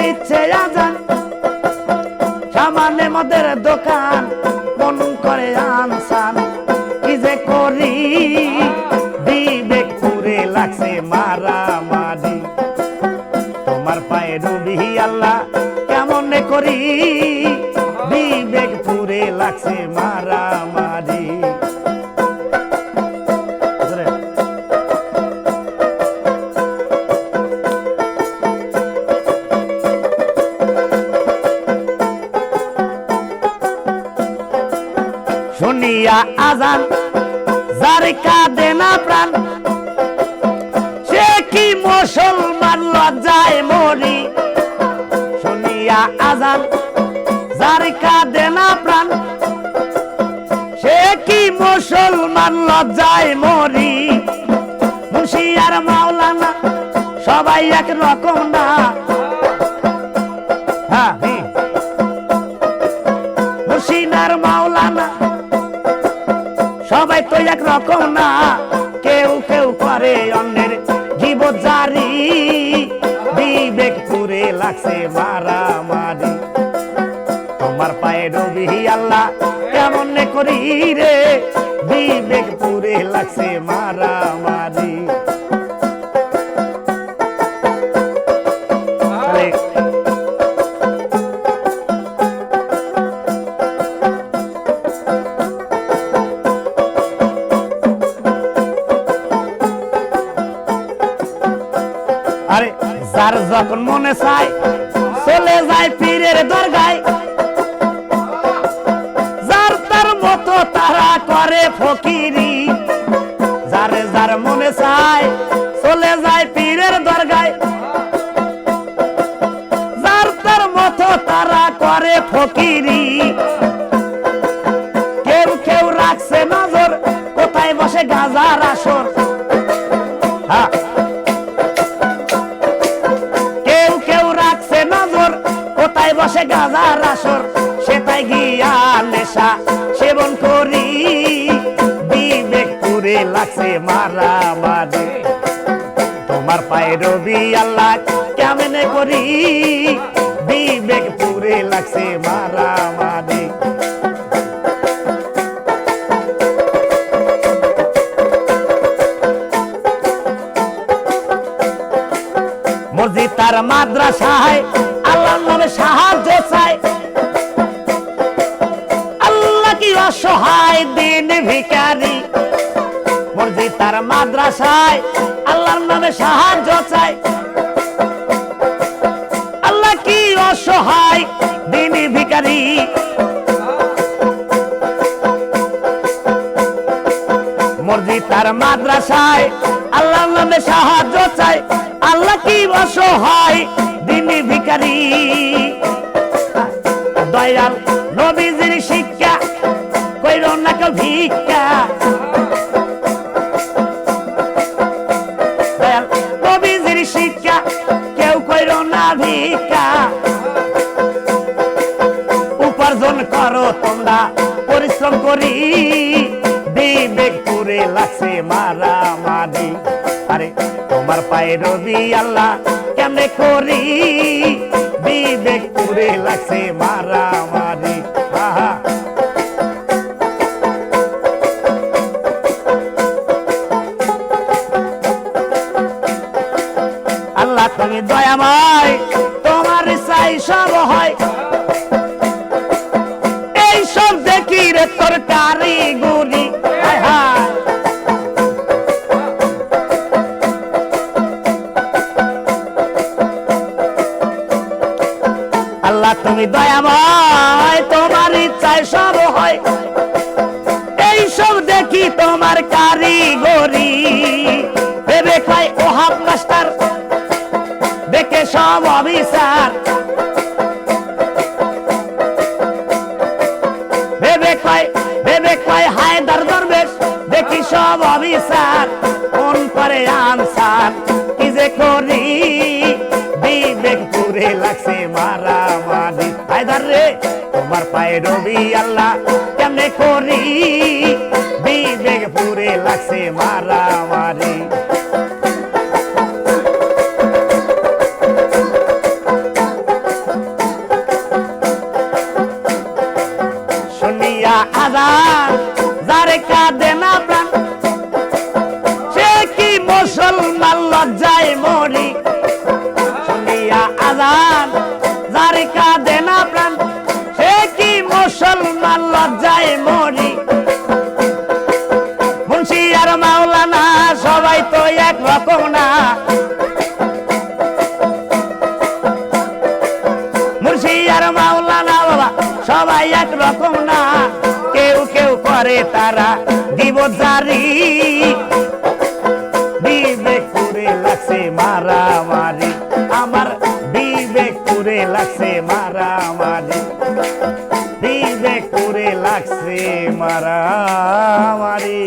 দিচ্ছে আজান, সামানে মদের দোকান মন করে আনসান। কি যে করি বিবেক পুরে লাগছে মারামারি, তোমার পায়ে ডুবি আল্লাহ কেমনে করি বিবেক পুরে লাগছে মারামারি। শুনিয়া আজান যার কাঁদে না প্রাণ, সে কি মুসলমান লজ্জায় মরি। শুনিয়া আজান যার কাঁদে না প্রাণ, সে কি মুসলমান লজ্জায় মরি। মুন্সি আর মাওলানা সবাই এক রকম না, মুন্সি আর মাওলানা সবাই তো এক রকম না। কেউ কেউ করে অন্যের জীবন জারি, বিবেক পুরে লাগছে মারামারি, তোমার পায়ে ডুবি আল্লাহ কেমনে করি রে বিবেক পুরে লাগছে মারামারি। আরে যার যখন মনে চায় চলে যায় পীরের দরগায়, যার তার মতো তারা করে ফকিরি। যার যার মনে চায় চলে যায় পীরের দরগায়, যার তার মতো তারা করে ফকিরি। কেউ কেউ রাখছে নজর কোথায় বসে গাজার আসর, কোথায় বসে গাজার আসর, সেটাই গিয়া নেশা সেবন করি বিবেক পুরে লাগছে মারামারি, তোমার পায়ে রবি আল্লাহ কেমনে করি বিবেক পুরে লাগছে মারামারি। মসজিদ তার মাদ্রাসায় আল্লাহর নামে সাহায্য চাই, আল্লাহ কি অসহায় দিন ভিখারি। মসজিদ তার মাদ্রাসায় আল্লাহর নামে সাহায্য চাই, আল্লাহ কি অসহায় দিন ভিখারি। মসজিদ তার মাদ্রাসায় আল্লাহর নামে সাহায্য চাই, আল্লাহ কি অসহায় দিনী ভিখারি। দয়াল নবীজির শিক্ষা কইর না কেউ ভিক্ষা, দয়াল নবীজির শিক্ষা কেউ কইর না ভিক্ষা। উপার্জন করো তোমরা পরিশ্রম করি বিবেক পুরে লাগছে মারামারি, আরে তোমার পায়ে রবি আল্লাহ কেমনে করি বিবেক পুরে লাগছে মারামারি। আল্লাহ তুমি দয়াময়, তোমার চাই সব হয়, এই সব দেখি রে তোর কারিগরি। আল্লাহ তুমি দয়াময়, তোমার ইচ্ছায় সব হয়, এই সব দেখি তোমার কারিগরি। ভেবে খাই ওহাব মাস্টার দেখে সব অবিচার, ভেবে খাই হায়দার দরবেশ দেখি সব অবিচার। কোন করে আনসার কি যে করি বিবেক পুরে লাগছে মারামারি। হায়দার রে তোমার পায়ে রবি আল্লাহ কেমনে করি বিবেক পুরে লাগছে মারামারি। কাঁদে না প্রাণ সে কি মুসলমান লজ্জায় মরি মুন্সি আর মাওলানা সবাই তো এক রকম না মুন্সি আর মাওলানা বাবা সবাই এক রকম না কেউ কেউ করে তারা দিবজারি বিবেক করে লাগছে মারামারি আমার বিবেক করে লাগছে মারামারি বিবেক করে লাগছে মারামারি